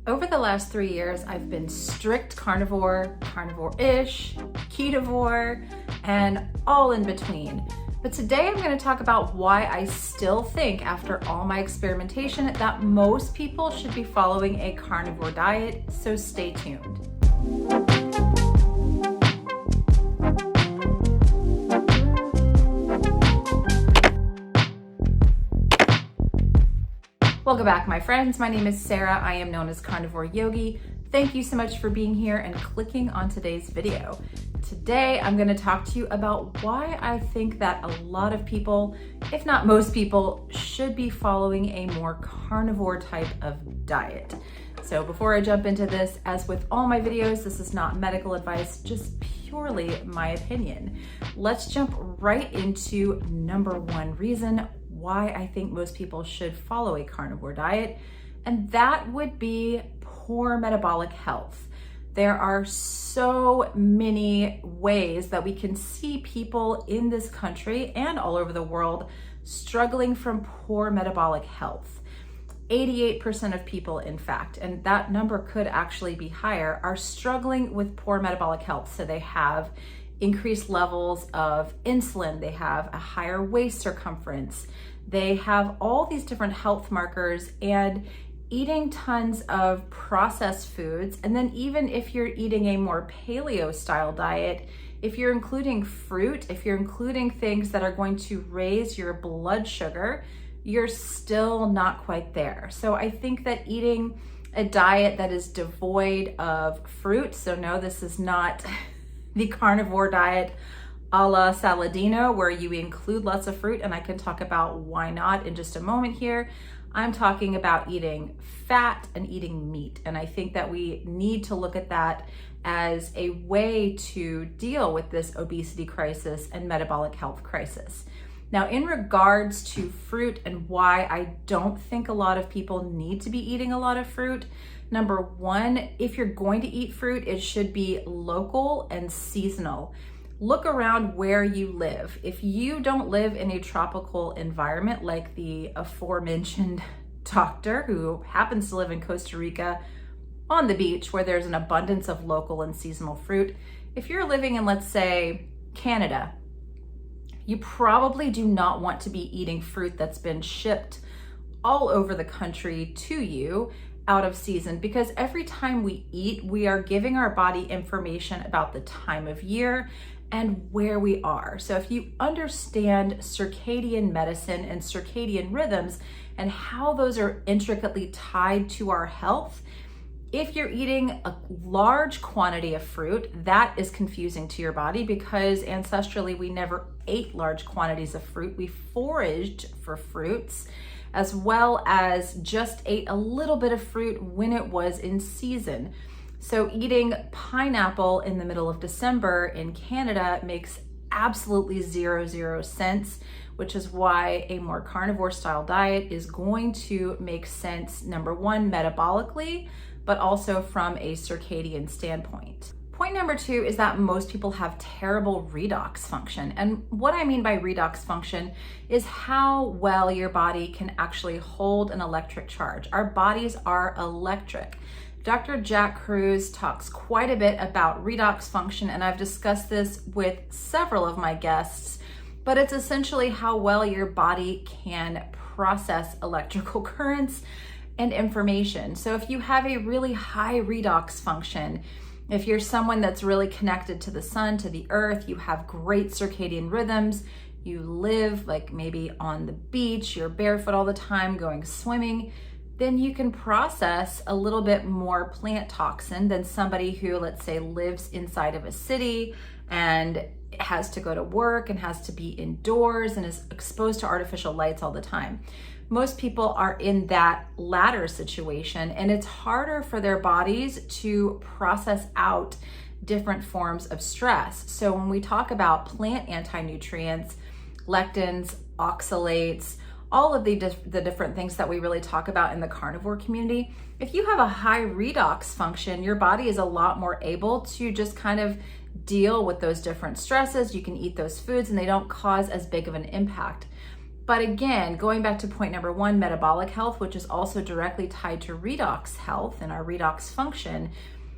Over the last 3 years, I've been strict carnivore, carnivore-ish, ketovore, and all in between. But today I'm going to talk about why I still think, after all my experimentation, that most people should be following a carnivore diet, so stay tuned. Welcome back, my friends. My name is Sarah. I am known as Carnivore Yogi. Thank you so much for being here and clicking on today's video. Today, I'm going to talk to you about why I think that a lot of people, if not most people, should be following a more carnivore type of diet. So before I jump into this, as with all my videos, this is not medical advice, just purely my opinion. Let's jump right into number one reason why I think most people should follow a carnivore diet, and that would be poor metabolic health. There are so many ways that we can see people in this country and all over the world struggling from poor metabolic health. 88% of people, in fact, and that number could actually be higher, are struggling with poor metabolic health. So they have increased levels of insulin, they have a higher waist circumference, they have all these different health markers, and eating tons of processed foods. And then even if you're eating a more paleo style diet, if you're including fruit, if you're including things that are going to raise your blood sugar, you're still not quite there. So I think that eating a diet that is devoid of fruit, so no, this is not the carnivore diet a la Saladino, where you include lots of fruit, and I can talk about why not in just a moment here. I'm talking about eating fat and eating meat, and I think that we need to look at that as a way to deal with this obesity crisis and metabolic health crisis. Now, in regards to fruit and why I don't think a lot of people need to be eating a lot of fruit, number one, if you're going to eat fruit, it should be local and seasonal. Look around where you live. If you don't live in a tropical environment like the aforementioned doctor who happens to live in Costa Rica on the beach where there's an abundance of local and seasonal fruit, if you're living in, let's say, Canada, you probably do not want to be eating fruit that's been shipped all over the country to you out of season, because every time we eat, we are giving our body information about the time of year and where we are. So if you understand circadian medicine and circadian rhythms and how those are intricately tied to our health, if you're eating a large quantity of fruit, that is confusing to your body, because ancestrally we never ate large quantities of fruit. We foraged for fruits, as well as just ate a little bit of fruit when it was in season. So eating pineapple in the middle of December in Canada makes absolutely zero sense, which is why a more carnivore style diet is going to make sense, number one, metabolically, but also from a circadian standpoint. Point number two is that most people have terrible redox function. And what I mean by redox function is how well your body can actually hold an electric charge. Our bodies are electric. Dr. Jack Kruse talks quite a bit about redox function, and I've discussed this with several of my guests, but it's essentially how well your body can process electrical currents and information. So if you have a really high redox function, if you're someone that's really connected to the sun, to the earth, you have great circadian rhythms, you live like maybe on the beach, you're barefoot all the time, going swimming, then you can process a little bit more plant toxin than somebody who, let's say, lives inside of a city and has to go to work and has to be indoors and is exposed to artificial lights all the time. Most people are in that latter situation, and it's harder for their bodies to process out different forms of stress. So when we talk about plant anti-nutrients, lectins, oxalates, all of the different things that we really talk about in the carnivore community, if you have a high redox function, your body is a lot more able to just kind of deal with those different stresses. You can eat those foods and they don't cause as big of an impact. But again, going back to point number one, metabolic health, which is also directly tied to redox health and our redox function.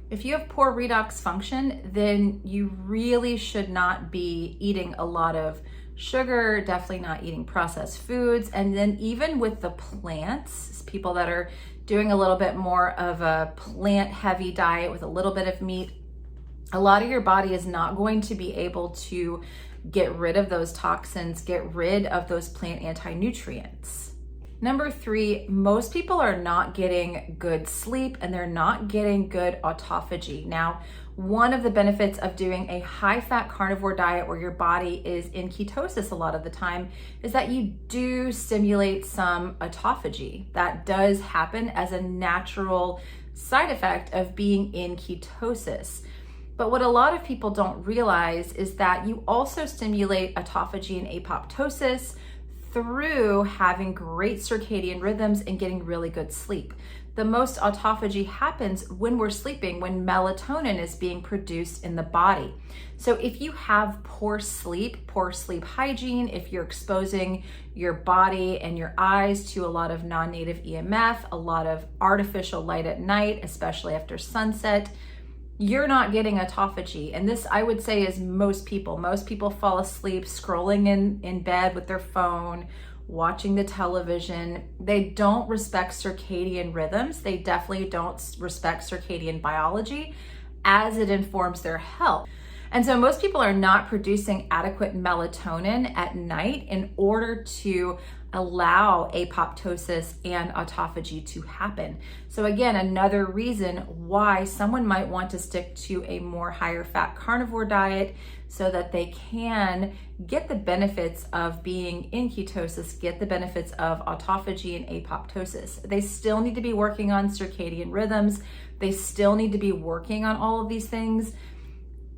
If you have poor redox function, then you really should not be eating a lot of sugar, definitely not eating processed foods. And then even with the plants, people that are doing a little bit more of a plant heavy diet with a little bit of meat, a lot of your body is not going to be able to get rid of those toxins, get rid of those plant anti-nutrients. Number three, most people are not getting good sleep and they're not getting good autophagy. Now, one of the benefits of doing a high-fat carnivore diet where your body is in ketosis a lot of the time is that you do stimulate some autophagy. That does happen as a natural side effect of being in ketosis. But what a lot of people don't realize is that you also stimulate autophagy and apoptosis through having great circadian rhythms and getting really good sleep. The most autophagy happens when we're sleeping, when melatonin is being produced in the body. So if you have poor sleep hygiene, if you're exposing your body and your eyes to a lot of non-native EMF, a lot of artificial light at night, especially after sunset, you're not getting autophagy. And this, I would say, is most people. Most people fall asleep scrolling in bed with their phone, watching the television. They don't respect circadian rhythms. They definitely don't respect circadian biology as it informs their health. And so most people are not producing adequate melatonin at night in order to allow apoptosis and autophagy to happen. So again, another reason why someone might want to stick to a more higher fat carnivore diet so that they can get the benefits of being in ketosis, get the benefits of autophagy and apoptosis. They still need to be working on circadian rhythms. They still need to be working on all of these things,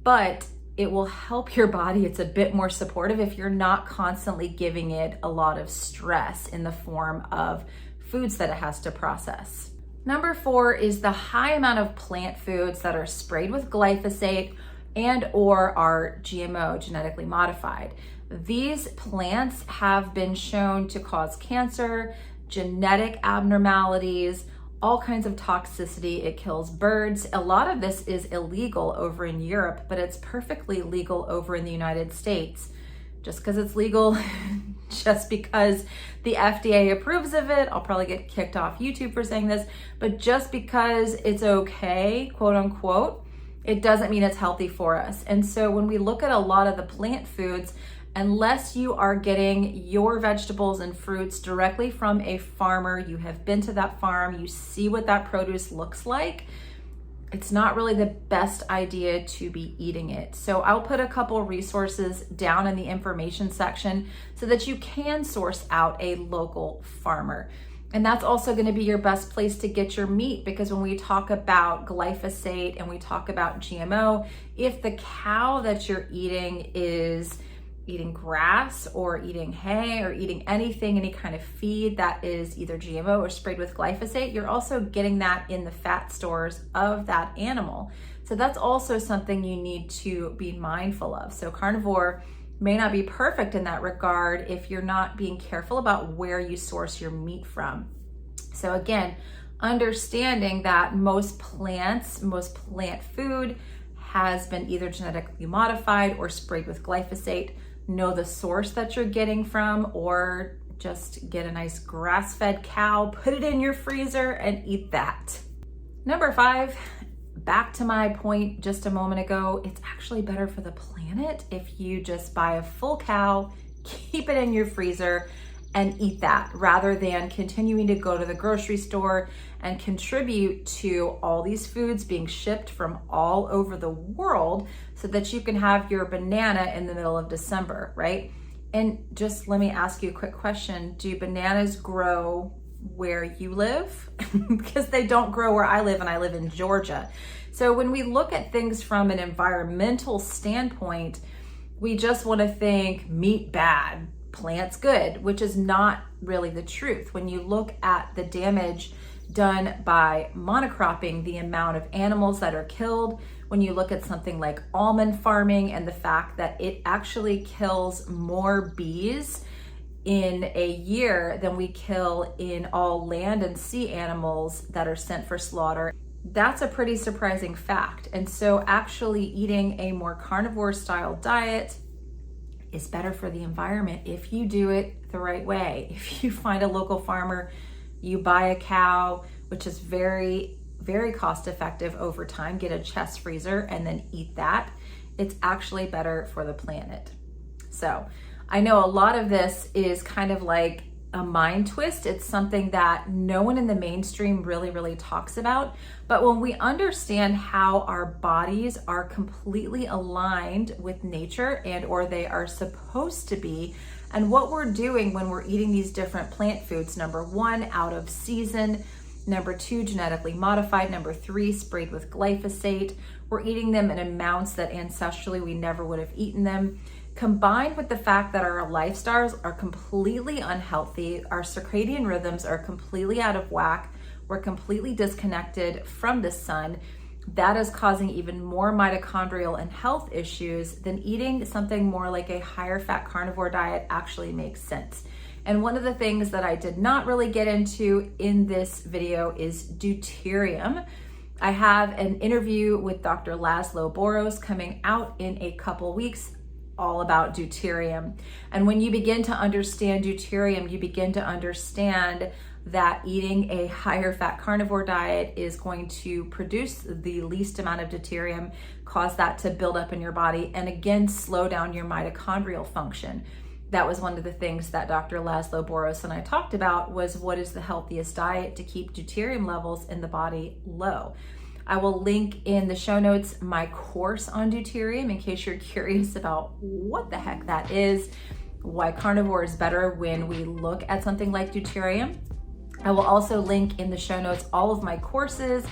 but it will help your body. It's a bit more supportive if you're not constantly giving it a lot of stress in the form of foods that it has to process. Number four is the high amount of plant foods that are sprayed with glyphosate and or are GMO, genetically modified. These plants have been shown to cause cancer, genetic abnormalities, all kinds of toxicity. It kills birds. A lot of this is illegal over in Europe, but it's perfectly legal over in the United States. Just because it's legal, just because the FDA approves of it, I'll probably get kicked off YouTube for saying this, but just because it's okay, quote unquote, it doesn't mean it's healthy for us. And so when we look at a lot of the plant foods, unless you are getting your vegetables and fruits directly from a farmer, you have been to that farm, you see what that produce looks like, it's not really the best idea to be eating it. So I'll put a couple resources down in the information section so that you can source out a local farmer. And that's also going to be your best place to get your meat, because when we talk about glyphosate and we talk about GMO, if the cow that you're eating is eating grass or eating hay or eating anything, any kind of feed that is either GMO or sprayed with glyphosate, you're also getting that in the fat stores of that animal. So that's also something you need to be mindful of. So carnivore may not be perfect in that regard if you're not being careful about where you source your meat from. So again, understanding that most plant food has been either genetically modified or sprayed with glyphosate. Know the source that you're getting from, or just get a nice grass-fed cow, put it in your freezer and eat that. Number five, back to my point just a moment ago, it's actually better for the planet if you just buy a full cow, keep it in your freezer and eat that, rather than continuing to go to the grocery store and contribute to all these foods being shipped from all over the world so that you can have your banana in the middle of December, right? And just let me ask you a quick question. Do bananas grow where you live? Because they don't grow where I live, and I live in Georgia. So when we look at things from an environmental standpoint, we just want to think meat bad, plants good, which is not really the truth. When you look at the damage done by monocropping, the amount of animals that are killed, when you look at something like almond farming and the fact that it actually kills more bees in a year than we kill in all land and sea animals that are sent for slaughter. That's a pretty surprising fact. And so actually eating a more carnivore style diet is better for the environment if you do it the right way. If you find a local farmer, you buy a cow, which is very, very cost effective over time, get a chest freezer and then eat that. It's actually better for the planet. So I know a lot of this is kind of like a mind twist. It's something that no one in the mainstream really talks about. But when we understand how our bodies are completely aligned with nature and or they are supposed to be, and what we're doing when we're eating these different plant foods, number 1, out of season, number 2, genetically modified, number 3, sprayed with glyphosate, we're eating them in amounts that ancestrally we never would have eaten them, combined with the fact that our lifestyles are completely unhealthy, our circadian rhythms are completely out of whack, we're completely disconnected from the sun, that is causing even more mitochondrial and health issues, then eating something more like a higher fat carnivore diet actually makes sense. And one of the things that I did not really get into in this video is deuterium. I have an interview with Dr. Laszlo Boros coming out in a couple weeks all about deuterium. And when you begin to understand deuterium, you begin to understand that eating a higher fat carnivore diet is going to produce the least amount of deuterium, cause that to build up in your body, and again, slow down your mitochondrial function. That was one of the things that Dr. Laszlo Boros and I talked about, was what is the healthiest diet to keep deuterium levels in the body low. I will link in the show notes my course on deuterium in case you're curious about what the heck that is, why carnivore is better when we look at something like deuterium. I will also link in the show notes all of my courses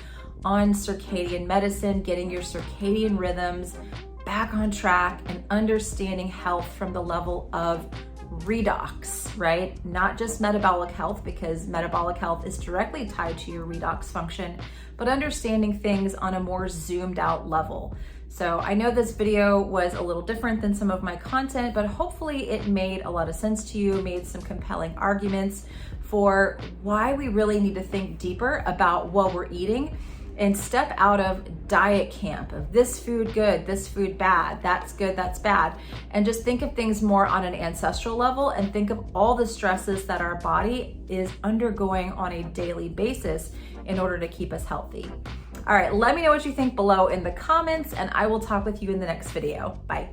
on circadian medicine, getting your circadian rhythms back on track and understanding health from the level of redox, right? Not just metabolic health, because metabolic health is directly tied to your redox function, but understanding things on a more zoomed out level. So I know this video was a little different than some of my content, but hopefully it made a lot of sense to you, made some compelling arguments for why we really need to think deeper about what we're eating and step out of diet camp of this food good, this food bad, that's good, that's bad, and just think of things more on an ancestral level and think of all the stresses that our body is undergoing on a daily basis in order to keep us healthy. All right, let me know what you think below in the comments, and I will talk with you in the next video. Bye.